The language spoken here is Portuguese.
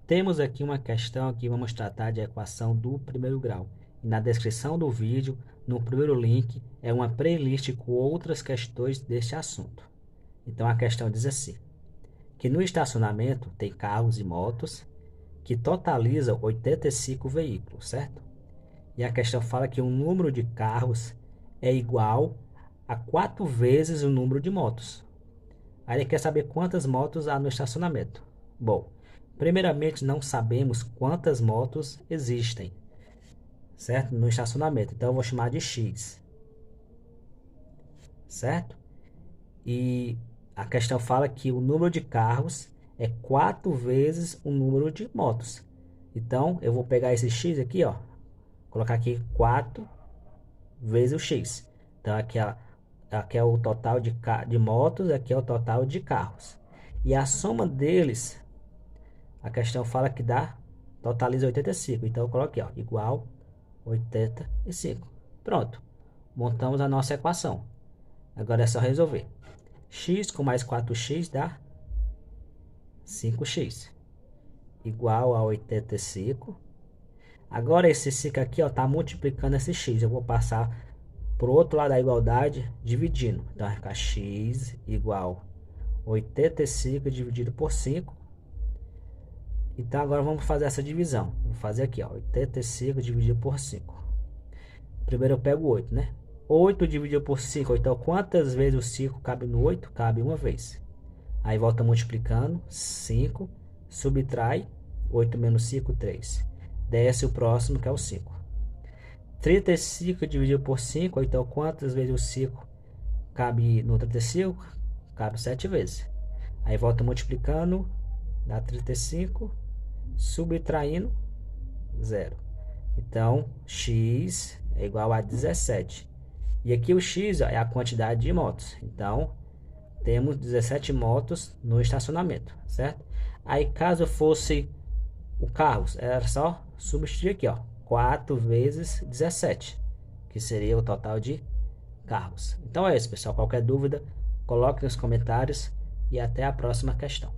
Temos aqui uma questão que vamos tratar de equação do primeiro grau. E na descrição do vídeo, no primeiro link, é uma playlist com outras questões deste assunto. Então a questão diz assim, que no estacionamento tem carros e motos que totalizam 85 veículos, certo? E a questão fala que o número de carros é igual a 4 vezes o número de motos. Aí ele quer saber quantas motos há no estacionamento. Bom, primeiramente não sabemos quantas motos existem, certo? No estacionamento. Então eu vou chamar de X, certo? E a questão fala que o número de carros é 4 vezes o número de motos. Então eu vou pegar esse X aqui, ó, colocar aqui 4 vezes o X. Então aqui é o total de motos, aqui é o total de carros. E a soma deles, a questão fala que dá, totaliza 85. Então eu coloquei, ó, igual 85. Pronto. Montamos a nossa equação. Agora é só resolver. X com mais 4x dá 5x. Igual a 85. Agora esse 5 aqui está multiplicando esse x. Eu vou passar para o outro lado da igualdade, dividindo. Então vai ficar x igual 85 dividido por 5. Então agora vamos fazer essa divisão. Vou fazer aqui, ó, 85 dividido por 5. Primeiro eu pego 8, né? 8 dividido por 5. Então quantas vezes o 5 cabe no 8? Cabe uma vez. Aí volta multiplicando. 5. Subtrai. 8 menos 5, 3. Desce o próximo, que é o 5. 35 dividido por 5. Então quantas vezes o 5 cabe no 35? Cabe 7 vezes. Aí volta multiplicando. Dá 35. Subtraindo 0. Então x é igual a 17. E aqui o x, ó, é a quantidade de motos. Então temos 17 motos no estacionamento, certo? Aí caso fosse o carros, era só substituir aqui, ó, 4 vezes 17, que seria o total de carros. Então é isso, pessoal. Qualquer dúvida, coloque nos comentários e até a próxima questão.